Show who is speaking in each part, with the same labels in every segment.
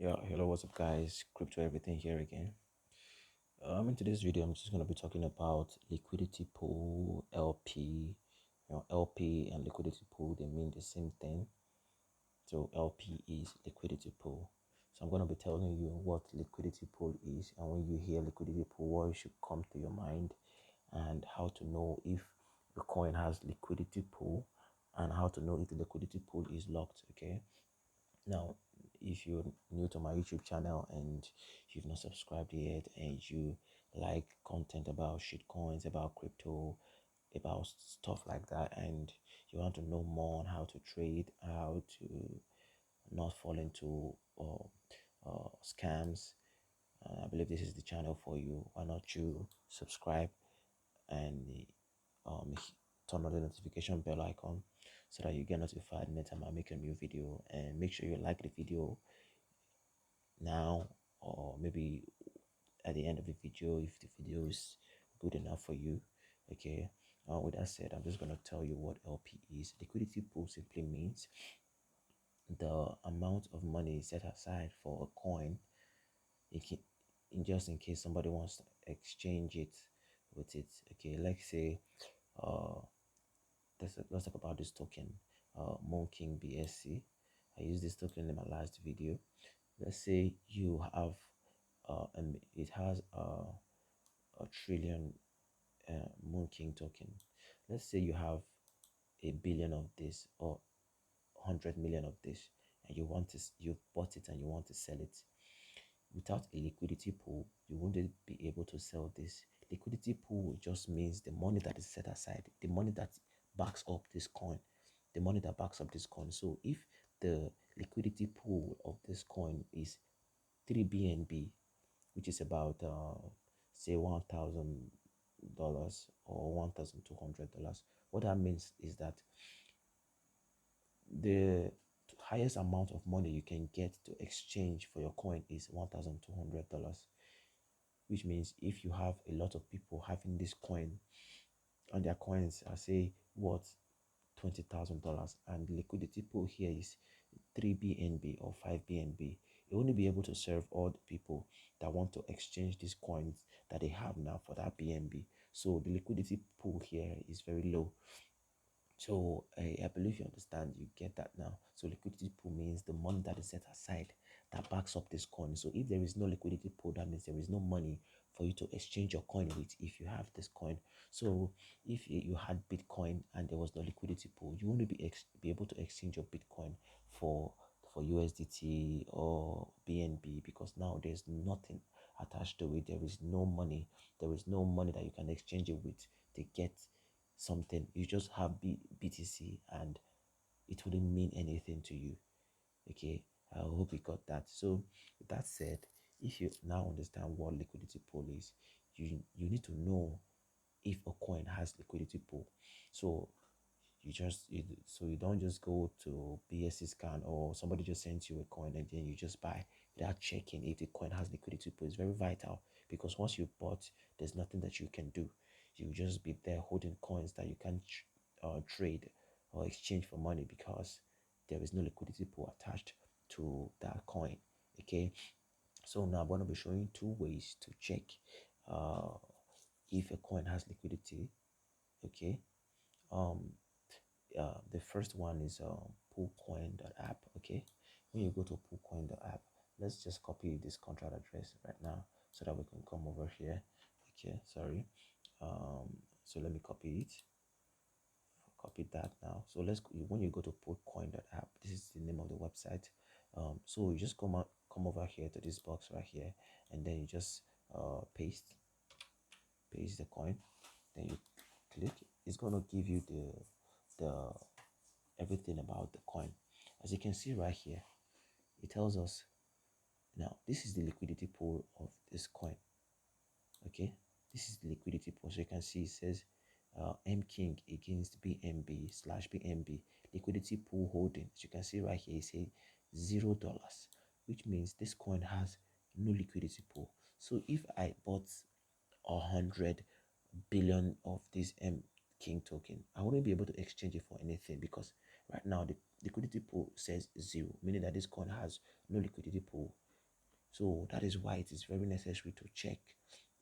Speaker 1: Yeah, hello, what's up, guys? Crypto everything here again. In today's video, I'm just going to be talking about liquidity pool, LP. LP and liquidity pool, they mean the same thing. So LP is liquidity pool. So I'm going to be telling you what liquidity pool is, and when you hear liquidity pool, what should come to your mind, and how to know if the coin has liquidity pool, and how to know if the liquidity pool is locked. Okay. Now, if you're new to my YouTube channel and you've not subscribed yet, and you like content about shitcoins, about crypto, about stuff like that, and you want to know more on how to trade, how to not fall into scams, I believe this is the channel for you. Why not you subscribe and um, turn on the notification bell icon so that you get notified anytime I make a new video, and make sure you like the video now, or maybe at the end of the video if the video is good enough for you. Okay. With that said, I'm just going to tell you what LP is. Liquidity pool simply means the amount of money set aside for a coin in just in case somebody wants to exchange it with it. Okay, let's say uh let's talk about this token, Moon King BSC. I used this token in my last video. Let's say you have and it has a trillion Moon King token. Let's say you have a billion of this, or 100 million of this, and you bought it and you want to sell it. Without a liquidity pool, you wouldn't be able to sell this. Liquidity pool just means the money that is set aside, the money that backs up this coin, the money that backs up this coin. So if the liquidity pool of this coin is 3 BNB, which is about say $1,000 or $1,200. What that means is that the highest amount of money you can get to exchange for your coin is $1,200, which means if you have a lot of people having this coin and their coins are say worth $20,000, and the liquidity pool here is 3 BNB or 5 BNB, you only be able to serve all the people that want to exchange these coins that they have now for that BNB. So the liquidity pool here is very low. So I believe you understand, you get that now. So liquidity pool means the money that is set aside that backs up this coin. So if there is no liquidity pool, that means there is no money for you to exchange your coin with if you have this coin. So if you had Bitcoin and there was no liquidity pool, you won't be able to exchange your Bitcoin for USDT or BNB, because now there's nothing attached to it. There is no money. There is no money that you can exchange it with to get something. You just have BTC, and it wouldn't mean anything to you. Okay, I hope you got that. So with that said, if you now understand what liquidity pool is, you need to know if a coin has liquidity pool. So you don't just go to BSC scan, or somebody just sends you a coin and then you just buy without checking if the coin has liquidity pool. It's very vital, because once you bought, there's nothing that you can do. You just be there holding coins that you can't trade or exchange for money, because there is no liquidity pool attached to that coin. Okay, so now I'm going to be showing two ways to check uh, if a coin has liquidity. Okay, um the first one is poolcoin.app. Okay, when you go to poolcoin.app, let's just copy this contract address right now so that we can come over here. Okay, sorry. So let me copy it. Copy that now. So when you go to poolcoin.app, this is the name of the website. So you just come over here to this box right here, and then you just paste the coin. Then you click. It's gonna give you the everything about the coin. As you can see right here, it tells us now this is the liquidity pool of this coin. Okay, this is the liquidity pool. So you can see it says M King against BNB slash BNB liquidity pool holding. As you can see right here, it says $0, which means this coin has no liquidity pool. So if I bought 100 billion of this M King token, I wouldn't be able to exchange it for anything, because right now the liquidity pool says zero, meaning that this coin has no liquidity pool. So that is why it is very necessary to check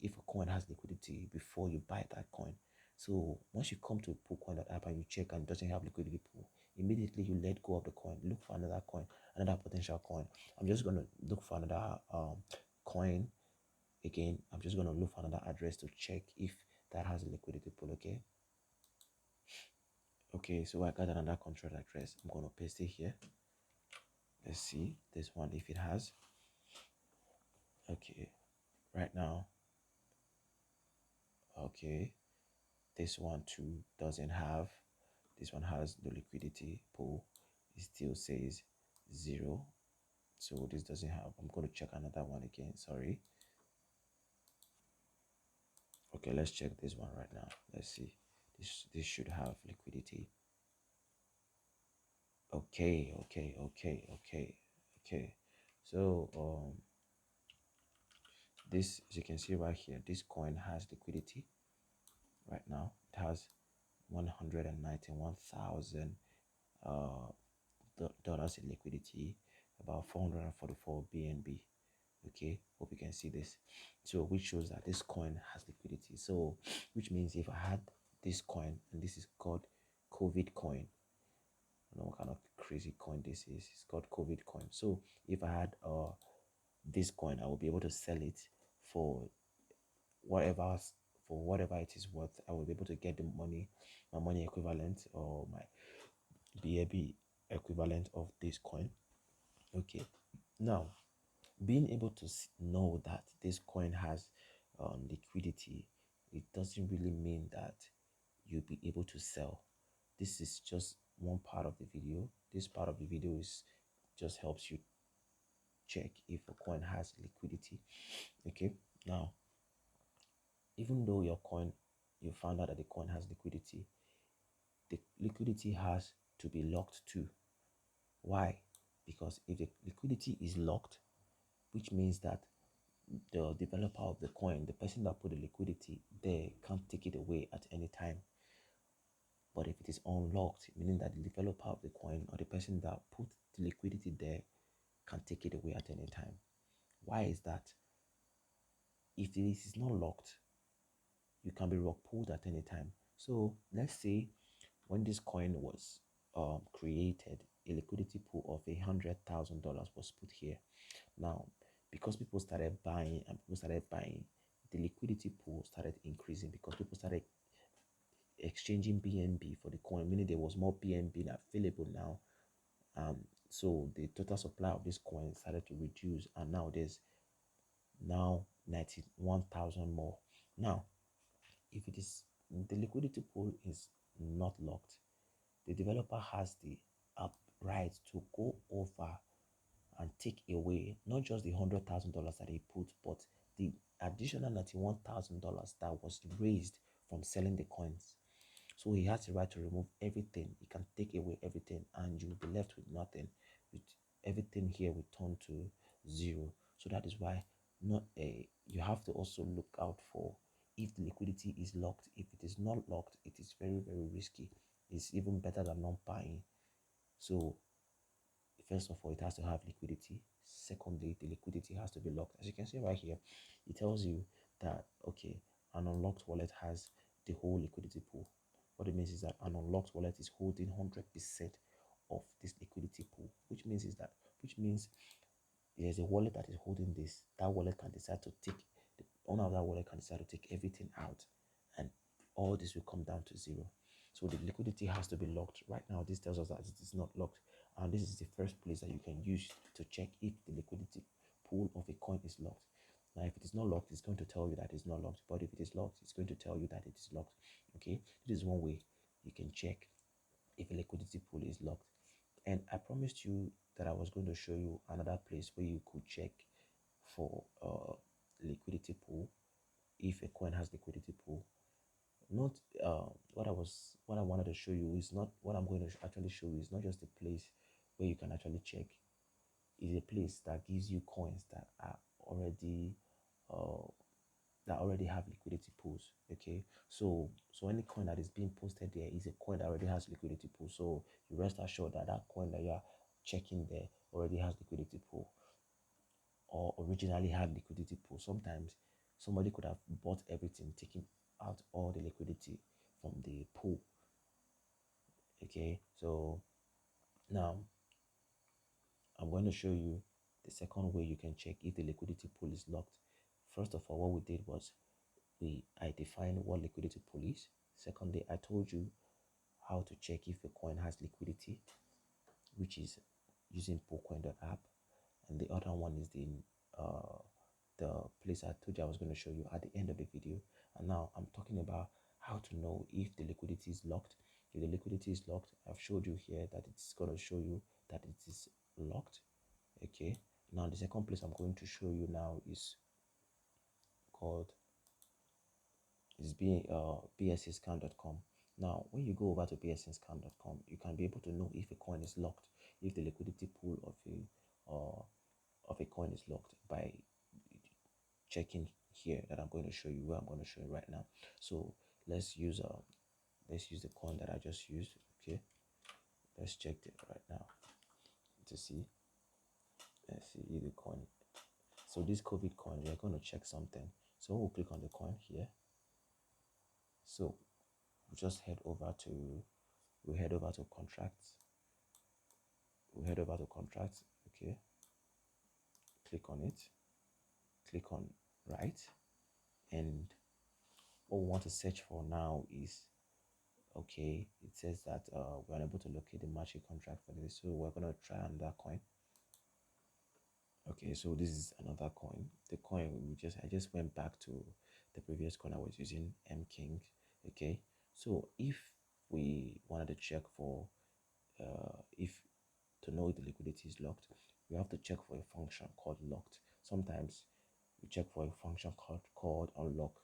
Speaker 1: if a coin has liquidity before you buy that coin. So once you come to poolcoin.app and you check and it doesn't have liquidity pool, immediately you let go of the coin, look for another coin, another potential coin. I'm just gonna look for another coin again. I'm just gonna look for another address to check if that has a liquidity pool. Okay, so I got another control address. I'm gonna paste it here. Let's see this one if it has. Okay, right now, okay, this one too doesn't have. This one has the liquidity pool. It still says 0. So this doesn't have. I'm going to check another one again. Sorry. Okay, let's check this one right now. Let's see. This should have liquidity. Okay. So this, as you can see right here, this coin has liquidity right now. It has 191,000 dollars in liquidity, about 444 BNB. Okay, hope you can see this. So which shows that this coin has liquidity. So which means if I had this coin, and this is called COVID coin, I don't know what kind of crazy coin this is. It's called COVID coin. So if I had this coin, I will be able to sell it for whatever whatever it is worth. I will be able to get the money, my money equivalent, or my BAB equivalent of this coin. Okay, now being able to know that this coin has liquidity, it doesn't really mean that you'll be able to sell. This is just one part of the video. This part of the video is just helps you check if a coin has liquidity. Okay, now even though your coin, you found out that the coin has liquidity, the liquidity has to be locked too. Why? Because if the liquidity is locked, which means that the developer of the coin, the person that put the liquidity there, can't take it away at any time. But if it is unlocked, meaning that the developer of the coin or the person that put the liquidity there can take it away at any time. Why is that? If this is not locked, you can be rug pulled at any time. So let's say when this coin was created, a liquidity pool of $100,000 was put here. Now, because people started buying and people started buying, the liquidity pool started increasing because people started exchanging BNB for the coin, meaning there was more BNB available now. So the total supply of this coin started to reduce, and now there's now 91,000 more. Now, if it is the liquidity pool is not locked, the developer has the right to go over and take away not just the $100,000 that he put, but the additional $91,000 that was raised from selling the coins. So he has the right to remove everything. He can take away everything, and you'll be left with nothing. With everything here will turn to 0. So that is why not a you have to also look out for if the liquidity is locked. If it is not locked, it is very risky. It's even better than not buying. So first of all, it has to have liquidity. Secondly, the liquidity has to be locked. As you can see right here, it tells you that okay, an unlocked wallet has the whole liquidity pool. What it means is that an unlocked wallet is holding 100% of this liquidity pool, which means there's a wallet that is holding this. That wallet can decide to take the owner of that wallet can decide to take everything out, and all this will come down to 0. So the liquidity has to be locked. Right now, this tells us that it is not locked, and this is the first place that you can use to check if the liquidity pool of a coin is locked. Now, if it is not locked, it's going to tell you that it's not locked. But if it is locked, it's going to tell you that it is locked. Okay, this is one way you can check if a liquidity pool is locked. And I promised you that I was going to show you another place where you could check for liquidity pool if a coin has liquidity pool. Not what I wanted to show you is not what I'm going to actually show you. Is not just a place where you can actually check. It's a place that gives you coins that are already uh, that already have liquidity pools. Okay, so any coin that is being posted there is a coin that already has liquidity pool. So you rest assured that that coin that you are checking there already has liquidity pool or originally had liquidity pool. Sometimes somebody could have bought everything, taking out all the liquidity from the pool. Okay, so now I'm going to show you the second way you can check if the liquidity pool is locked. First of all, what we did was I defined what liquidity pool is. Secondly, I told you how to check if a coin has liquidity, which is using poolcoin.app, and the other one is the place I told you I was going to show you at the end of the video. And now I'm talking about how to know if the liquidity is locked. If the liquidity is locked, I've showed you here that it's going to show you that it is locked. Okay, now the second place I'm going to show you now is called bscscan.com. Now when you go over to bscscan.com, you can be able to know if a coin is locked, if the liquidity pool of a coin is locked by checking here that I'm going to show you, where I'm going to show you right now. So let's use the coin that I just used. Okay, let's check it right now to see. Let's see the coin. So this COVID coin, we're going to check something. So we'll click on the coin here. So we just head over to contracts. We head over to contracts. Okay, click on it. Click on right, and what we want to search for now is, okay, it says that we're unable to locate the matching contract for this, so we're going to try another coin. Okay, so this is another coin. The coin I just went back to the previous coin I was using, M King. Okay, so if we wanted to check for if to know if the liquidity is locked, we have to check for a function called locked. Sometimes we check for a function called unlocked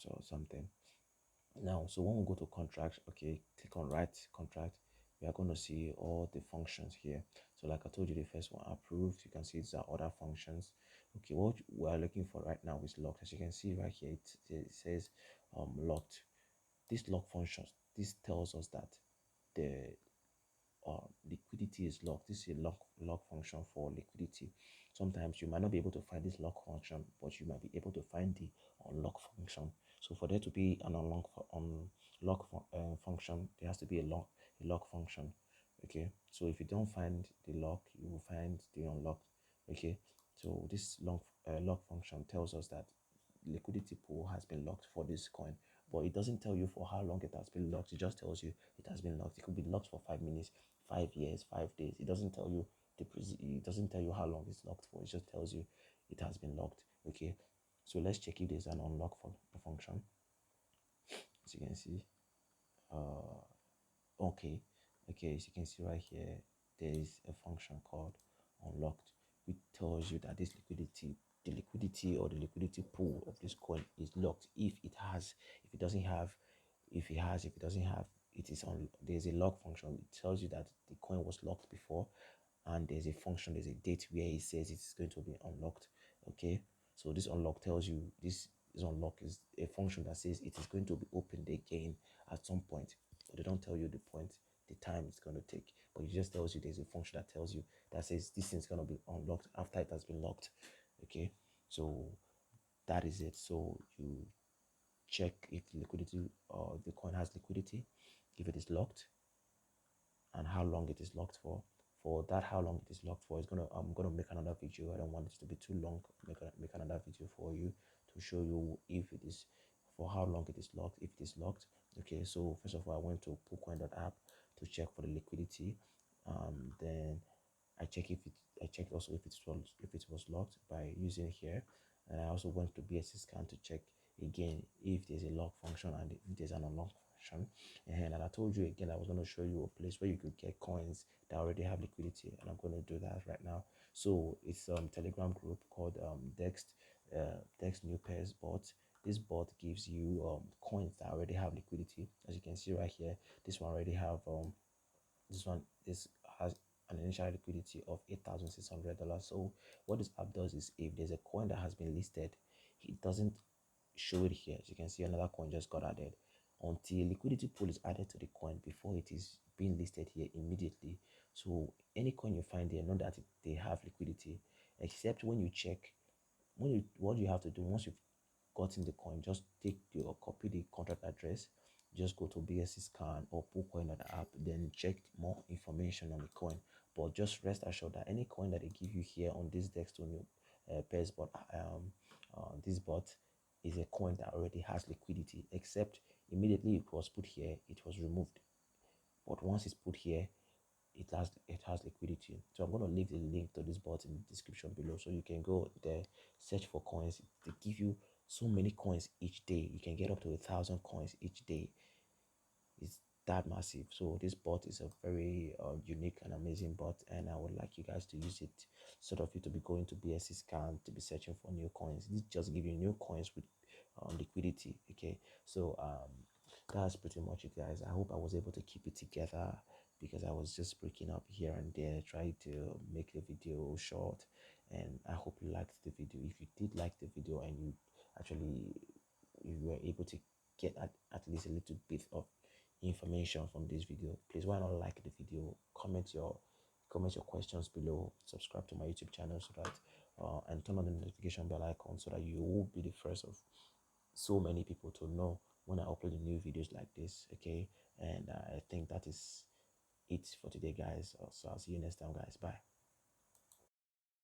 Speaker 1: or something. Now, so when we go to contract, okay, click on write contract, we are going to see all the functions here. So like I told you, the first one approved, you can see it's our other functions. Okay, what we are looking for right now is locked. As you can see right here, it says locked. This lock function, this tells us that the liquidity is locked. This is a lock function for liquidity. Sometimes you might not be able to find this lock function, but you might be able to find the unlock function. So for there to be an function, there has to be a lock function. Okay, so if you don't find the lock, you will find the unlocked. Okay, so this lock function tells us that liquidity pool has been locked for this coin, but it doesn't tell you for how long it has been locked. It just tells you it has been locked. It could be locked for 5 minutes, 5 years, 5 days. It doesn't tell you it doesn't tell you how long it's locked for. It just tells you it has been locked. Okay, so let's check if there's an unlock function. As you can see, okay, as you can see right here, there is a function called unlocked, which tells you that the liquidity or the liquidity pool of this coin is locked if it has. If it doesn't have, if it doesn't have, it is on. There's a lock function. It tells you that the coin was locked before, and there's a date where it says it's going to be unlocked. Okay, so this unlock tells you this unlock is a function that says it is going to be opened again at some point, but they don't tell you the point, the time it's going to take, but it just tells you there's a function that tells you that says this thing's going to be unlocked after it has been locked. Okay, so that is it. So you check if liquidity or the coin has liquidity, if it is locked, and how long it is locked for. For that, how long it is locked for, I'm gonna make another video. I don't want it to be too long. Make another video for you to show you if it is, for how long it is locked, if it is locked. Okay, so first of all, I went to poolcoin.app to check for the liquidity. Then I checked also if it was locked by using here, and I also went to BSC to check again if there's a lock function and if there's an unlock function. And I told you again I was going to show you a place where you could get coins that already have liquidity, and I'm going to do that right now. So it's Telegram group called Dex New Pairs Bot. This bot gives you coins that already have liquidity. As you can see right here, this one already have this has an initial liquidity of $8,600. So what this app does is, if there's a coin that has been listed, it doesn't show it here. As you can see, another coin just got added. Until liquidity pool is added to the coin before it is being listed here immediately. So any coin you find there, know that they have liquidity. except when you check, when you what you have to do once you've gotten the coin, just take your copy the contract address, just go to BSC scan or pull coin on the app, then check more information on the coin. But just rest assured that any coin that they give you here on this Dextone pairs bot, this bot is a coin that already has liquidity, except immediately it was put here, it was removed. But once it's put here, it has liquidity. So I'm going to leave the link to this bot in the description below, so you can go there, search for coins. They give you so many coins each day. You can get up to 1,000 coins each day. It's that massive. So this bot is a very unique and amazing bot, and I would like you guys to use it, sort of you to be going to BSC scan to be searching for new coins. This just give you new coins with liquidity. Okay, so that's pretty much it, guys. I hope I was able to keep it together, because I was just breaking up here and there, trying to make the video short. And I hope you liked the video. If you did like the video and you actually you were able to get at least a little bit of information from this video, please why not like the video, comment your questions below, subscribe to my YouTube channel so that and turn on the notification bell icon so that you will be the first of so many people to know when I upload new videos like this. Okay, and I think that is it for today, guys. So I'll see you next time, guys. Bye.